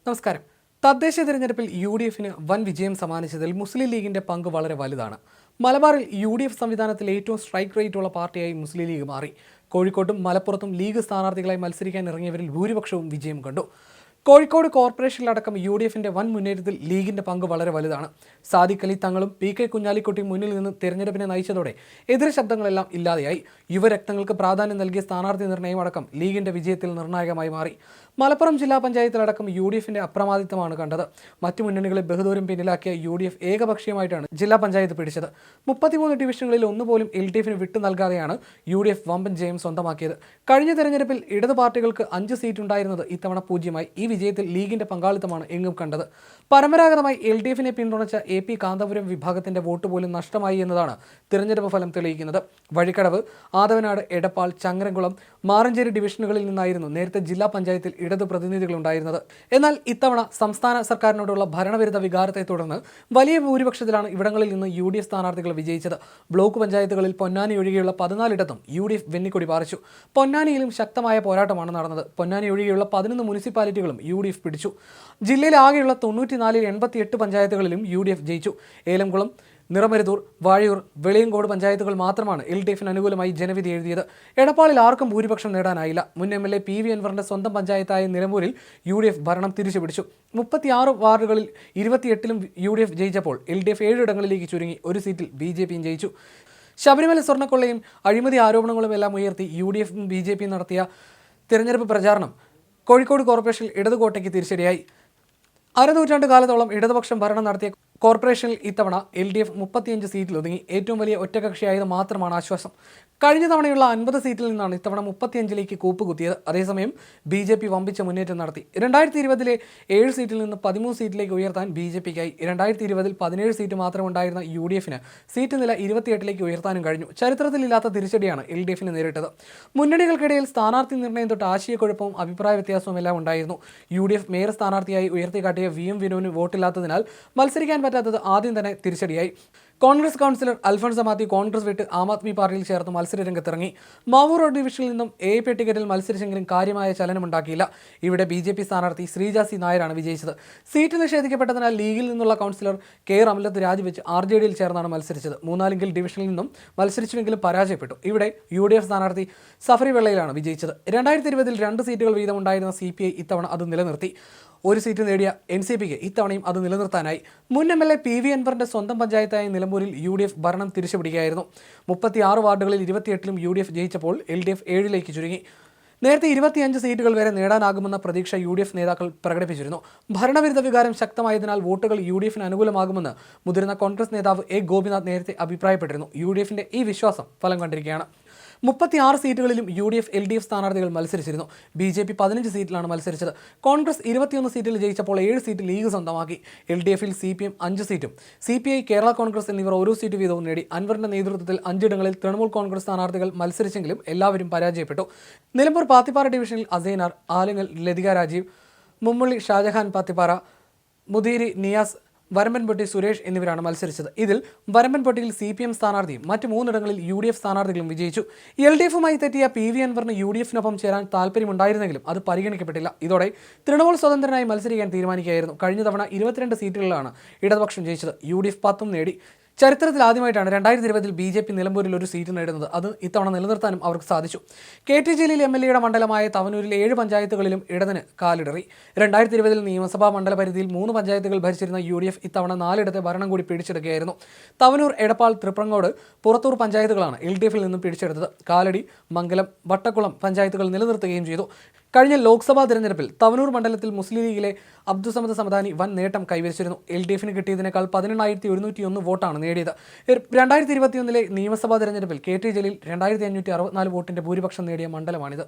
നമസ്കാരം. തദ്ദേശ തിരഞ്ഞെടുപ്പിൽ യു.ഡി.എഫിന് വൻ വിജയം സമ്മാനിച്ചതിൽ മുസ്ലിം ലീഗിന്റെ പങ്ക് വളരെ വലുതാണ്. മലബാറിൽ യു.ഡി.എഫ് സംവിധാനത്തിൽ ഏറ്റവും സ്ട്രൈക്ക് റേറ്റുള്ള പാർട്ടിയായി മുസ്ലിം ലീഗ് മാറി. കോഴിക്കോട്ടും മലപ്പുറത്തും ലീഗ് സ്ഥാനാർത്ഥികളായി മത്സരിക്കാൻ ഇറങ്ങിയവരിൽ ഭൂരിപക്ഷവും വിജയം കണ്ടു. കോഴിക്കോട് കോർപ്പറേഷനിലടക്കം യു.ഡി.എഫിന്റെ വൻ മുന്നേറ്റത്തിൽ ലീഗിന്റെ പങ്ക് വളരെ വലുതാണ്. സാദിഖ് അലി തങ്ങളും പി.കെ. കുഞ്ഞാലിക്കുട്ടിയും മുന്നിൽ നിന്ന് തെരഞ്ഞെടുപ്പിനെ നയിച്ചതോടെ എതിർ ശബ്ദങ്ങളെല്ലാം ഇല്ലാതെയായി. യുവരക്തങ്ങൾക്ക് പ്രാധാന്യം നൽകിയ സ്ഥാനാർത്ഥി നിർണ്ണയം അടക്കം ലീഗിന്റെ വിജയത്തിൽ നിർണായകമായി മാറി. മലപ്പുറം ജില്ലാ പഞ്ചായത്തിലടക്കം യു.ഡി.എഫിന്റെ അപ്രമാദിത്വമാണ് കണ്ടത്. മറ്റു മുന്നണികളെ ബഹുദൂരം പിന്നിലാക്കിയ യു.ഡി.എഫ് ഏകപക്ഷീയമായിട്ടാണ് ജില്ലാ പഞ്ചായത്ത് പിടിച്ചത്. 33 ഡിവിഷനുകളിൽ ഒന്നുപോലും എൽ.ഡി.എഫിന് വിട്ടു നൽകാതെയാണ് യു.ഡി.എഫ് വമ്പൻ ജയം സ്വന്തമാക്കിയത്. കഴിഞ്ഞ തെരഞ്ഞെടുപ്പിൽ ഇടതു പാർട്ടികൾക്ക് 5 സീറ്റ് ഉണ്ടായിരുന്നത് ഇത്തവണ 0-മായി. ഈ വിജയത്തിൽ ലീഗിന്റെ പങ്കാളിത്തമാണ് എങ്ങും കണ്ടത്. പരമ്പരാഗതമായി എൽ.ഡി.എഫിനെ പിന്തുണച്ച എ.പി. കാന്തപുരം വിഭാഗത്തിന്റെ വോട്ട് പോലും നഷ്ടമായി എന്നതാണ് തിരഞ്ഞെടുപ്പ് ഫലം തെളിയിക്കുന്നത്. വഴിക്കടവ്, ആദവനാട്, എടപ്പാൾ, ചങ്ങരംകുളം, മാറഞ്ചേരി ഡിവിഷനുകളിൽ നിന്നായിരുന്നു നേരത്തെ ജില്ലാ പഞ്ചായത്തിൽ ഇടതു പ്രതിനിധികളുണ്ടായിരുന്നത്. എന്നാൽ ഇത്തവണ സംസ്ഥാന സർക്കാരിനോടുള്ള ഭരണവിരുദ്ധ വികാരത്തെ തുടർന്ന് വലിയ ഭൂരിപക്ഷത്തിലാണ് ഇവിടങ്ങളിൽ നിന്ന് യു.ഡി.എഫ് സ്ഥാനാർത്ഥികൾ വിജയിച്ചത്. ബ്ലോക്ക് പഞ്ചായത്തുകളിൽ പൊന്നാനി ഒഴികെയുള്ള 14 യു.ഡി.എഫ് വെന്നിക്കൊടി പാറിച്ചു. പൊന്നാനിയിലും ശക്തമായ പോരാട്ടമാണ് നടന്നത്. പൊന്നാനി ഒഴികെയുള്ള 11 മുനിസിപ്പാലിറ്റികളും യു.ഡി.എഫ് പിടിച്ചു. ജില്ലയിൽ ആകെയുള്ള 94-ൽ 88 പഞ്ചായത്തുകളിലും യു.ഡി.എഫ് ജയിച്ചു. ഏലംകുളം, നിറമരുതൂർ, വാഴയൂർ, വെളിയങ്കോട് പഞ്ചായത്തുകൾ മാത്രമാണ് എൽ.ഡി.എഫിന് അനുകൂലമായി ജനവിധി എഴുതിയത്. എടപ്പാളിൽ ആർക്കും ഭൂരിപക്ഷം നേടാനായില്ല. മുൻ എം.എൽ.എ. പി.വി. അൻവറിന്റെ സ്വന്തം പഞ്ചായത്തായ നിലമ്പൂരിൽ യു.ഡി.എഫ് ഭരണം തിരിച്ചുപിടിച്ചു. 36 വാർഡുകളിൽ 28-ലും യു.ഡി.എഫ് ജയിച്ചപ്പോൾ എൽ.ഡി.എഫ് 7 ഇടങ്ങളിലേക്ക് ചുരുങ്ങി. ഒരു സീറ്റിൽ ബി.ജെ.പിയും ജയിച്ചു. ശബരിമല സ്വർണ്ണക്കൊള്ളയും അഴിമതി ആരോപണങ്ങളും എല്ലാം ഉയർത്തി യു.ഡി.എഫും ബി.ജെ.പിയും നടത്തിയ തിരഞ്ഞെടുപ്പ് പ്രചാരണം കോഴിക്കോട് കോർപ്പറേഷനിൽ ഇടതുകോട്ടയ്ക്ക് തിരിച്ചടിയായി. അരനൂറ്റാണ്ട് കാലത്തോളം ഇടതുപക്ഷം ഭരണം നടത്തിയ കോർപ്പറേഷനിൽ ഇത്തവണ എൽ.ഡി.എഫ് 35 സീറ്റിൽ ഒതുങ്ങി. ഏറ്റവും വലിയ ഒറ്റകക്ഷിയായത് മാത്രമാണ് ആശ്വാസം. കഴിഞ്ഞ തവണയുള്ള 50 സീറ്റിൽ നിന്നാണ് ഇത്തവണ 35ലേക്ക് കൂപ്പുകുത്തിയത്. അതേസമയം ബി.ജെ.പി വമ്പിച്ച മുന്നേറ്റം നടത്തി. 2020-ലെ 7 സീറ്റിൽ നിന്ന് 13 സീറ്റിലേക്ക് ഉയർത്താൻ ബി.ജെ.പിക്കായി. 2020-ൽ 17 സീറ്റ് മാത്രമുണ്ടായിരുന്ന യു.ഡി.എഫിന് സീറ്റ് നില 28ലേക്ക് ഉയർത്താനും കഴിഞ്ഞു. ചരിത്രത്തിലില്ലാത്ത തിരിച്ചടിയാണ് എൽ.ഡി.എഫിന് നേരിട്ടത്. മുന്നണികൾക്കിടയിൽ സ്ഥാനാർത്ഥി നിർണ്ണയം തൊട്ട് ആശയക്കുഴപ്പവും അഭിപ്രായ വ്യത്യാസവും എല്ലാം ഉണ്ടായിരുന്നു. യു.ഡി.എഫ് മേയർ സ്ഥാനാർത്ഥിയായി ഉയർത്തിക്കാട്ടിയ വി.എം. വിനോന് വോട്ടില്ലാത്തതിനാൽ മത്സരിക്കാൻ പറ്റാത്തത് ആദ്യം തന്നെ തിരിച്ചടിയായി. കോൺഗ്രസ് കൗൺസിലർ അൽഫോൺസ് അമാത്തി കോൺഗ്രസ് വിട്ട് ആം ആദ്മി പാർട്ടിയിൽ ചേർന്ന് മത്സര രംഗത്തിറങ്ങി. മാവൂർ റോഡ് ഡിവിഷനിൽ നിന്നും എ.പി. ടിക്കറ്റിൽ മത്സരിച്ചെങ്കിലും കാര്യമായ ചലനമുണ്ടാക്കിയില്ല. ഇവിടെ ബി.ജെ.പി സ്ഥാനാർത്ഥി ശ്രീജ സി നായരാണ് വിജയിച്ചത്. സീറ്റ് നിഷേധിക്കപ്പെട്ടതിനാൽ ലീഗിൽ നിന്നുള്ള കൗൺസിലർ കെ റമലത്ത് രാജിവെച്ച് ആർ.ജെ.ഡിയിൽ ചേർന്നാണ് മത്സരിച്ചത്. മൂന്നാലിങ്കൽ ഡിവിഷനിൽ നിന്നും മത്സരിച്ചുവെങ്കിലും പരാജയപ്പെട്ടു. ഇവിടെ യു.ഡി.എഫ് സ്ഥാനാർത്ഥി സഫറി വെള്ളയിലാണ് വിജയിച്ചത്. 2020-ൽ 2 സീറ്റുകൾ വീതമുണ്ടായിരുന്ന CPI ഇത്തവണ അത് നിലനിർത്തി. 1 സീറ്റ് നേടിയ എൻ.സി.പിക്ക് ഇത്തവണയും അത് നിലനിർത്താനായി. മുൻ എം.എൽ.എ. പി.വി. അൻവറിന്റെ സ്വന്തം പഞ്ചായത്തായ നിലമ്പൂരിൽ യു.ഡി.എഫ് ഭരണം തിരിച്ചുപിടിക്കുകയായിരുന്നു. 36 വാർഡുകളിൽ 28-ലും യു.ഡി.എഫ് ജയിച്ചപ്പോൾ എൽ.ഡി.എഫ് 7ലേക്ക് ചുരുങ്ങി. നേരത്തെ 25 സീറ്റുകൾ വരെ നേടാനാകുമെന്ന പ്രതീക്ഷ യു.ഡി.എഫ് നേതാക്കൾ പ്രകടിപ്പിച്ചിരുന്നു. ഭരണവിരുദ്ധ വികാരം ശക്തമായതിനാൽ വോട്ടുകൾ യു.ഡി.എഫിന് അനുകൂലമാകുമെന്ന് മുതിർന്ന കോൺഗ്രസ് നേതാവ് എ. ഗോപിനാഥ് നേരത്തെ അഭിപ്രായപ്പെട്ടിരുന്നു. യു.ഡി.എഫിന്റെ ഈ വിശ്വാസം ഫലം കണ്ടിരിക്കുകയാണ്. 36 സീറ്റുകളിലും യു.ഡി.എഫ് എൽ.ഡി.എഫ് സ്ഥാനാർത്ഥികൾ മത്സരിച്ചിരുന്നു. ബി.ജെ.പി 15 സീറ്റിലാണ് മത്സരിച്ചത്. കോൺഗ്രസ് 21 സീറ്റിൽ ജയിച്ചപ്പോൾ 7 സീറ്റ് ലീഗ് സ്വന്തമാക്കി. എൽ.ഡി.എഫിൽ CPM 5 സീറ്റും CPI, കേരള കോൺഗ്രസ് എന്നിവർ ഓരോ സീറ്റ് വീതവും നേടി. അൻവറിന്റെ നേതൃത്വത്തിൽ 5 ഇടങ്ങളിൽ തൃണമൂൽ കോൺഗ്രസ് സ്ഥാനാർത്ഥികൾ മത്സരിച്ചെങ്കിലും എല്ലാവരും പരാജയപ്പെട്ടു. നിലമ്പൂർ പാത്തിപ്പാറ ഡിവിഷനിൽ അസൈനാർ, ആലുങ്ങൽ ലതിക രാജീവ്, മുമ്മള്ളി ഷാജഹാൻ പാത്തിപ്പാറ, മുദീരി നിയാസ്, വരമ്പൻപൊട്ടി സുരേഷ് എന്നിവരാണ് മത്സരിച്ചത്. ഇതിൽ വരമ്പൻപൊട്ടിയിൽ CPM സ്ഥാനാർത്ഥിയും മറ്റ് 3 ഇടങ്ങളിൽ യു.ഡി.എഫ് സ്ഥാനാർത്ഥികളും വിജയിച്ചു. എൽ.ഡി.എഫുമായി തെറ്റിയ പി.വി. അൻവറിന് യു.ഡി.എഫിനൊപ്പം ചേരാൻ താല്പര്യമുണ്ടായിരുന്നെങ്കിലും അത് പരിഗണിക്കപ്പെട്ടില്ല. ഇതോടെ തൃണമൂൽ സ്വതന്ത്രനായി മത്സരിക്കാൻ തീരുമാനിക്കുകയായിരുന്നു. കഴിഞ്ഞ തവണ 22 സീറ്റുകളിലാണ് ഇടതുപക്ഷം ജയിച്ചത്. യു.ഡി.എഫ് 10 നേടി. ചരിത്രത്തിൽ ആദ്യമായിട്ടാണ് 2020-ൽ ബി.ജെ.പി നിലമ്പൂരിൽ ഒരു സീറ്റ് നേടുന്നത്. അത് ഇത്തവണ നിലനിർത്താനും അവർക്ക് സാധിച്ചു. KT ജലീൽ എം.എൽ.എയുടെ മണ്ഡലമായ തവനൂരിലെ 7 പഞ്ചായത്തുകളിലും ഇടതിന് കാലിടറി. 2020-ൽ നിയമസഭാ മണ്ഡല പരിധിയിൽ 3 പഞ്ചായത്തുകൾ ഭരിച്ചിരുന്ന യു.ഡി.എഫ് ഇത്തവണ 4 ഇടത്തെ ഭരണം കൂടി പിടിച്ചെടുക്കുകയായിരുന്നു. തവനൂർ, എടപ്പാൾ, തൃപ്രങ്ങോട്, പുറത്തൂർ പഞ്ചായത്തുകളാണ് എൽ.ഡി.എഫിൽ നിന്നും പിടിച്ചെടുത്തത്. കാലടി, മംഗലം, വട്ടക്കുളം പഞ്ചായത്തുകൾ നിലനിർത്തുകയും ചെയ്തു. കഴിഞ്ഞ ലോക്സഭാ തെരഞ്ഞെടുപ്പിൽ തവനൂർ മണ്ഡലത്തിൽ മുസ്ലിം ലീഗിലെ അബ്ദുസമദ് സമദാനി വൻ നേട്ടം കൈവരിച്ചിരുന്നു. എൽ.ഡി.എഫിന് കിട്ടിയതിനേക്കാൾ 18,101 വോട്ടാണ് നേടിയത്. 2021-ലെ നിയമസഭാ തെരഞ്ഞെടുപ്പിൽ KT ജലീൽ 2,564 വോട്ടിന്റെ ഭൂരിപക്ഷം നേടിയ മണ്ഡലമാണിത്.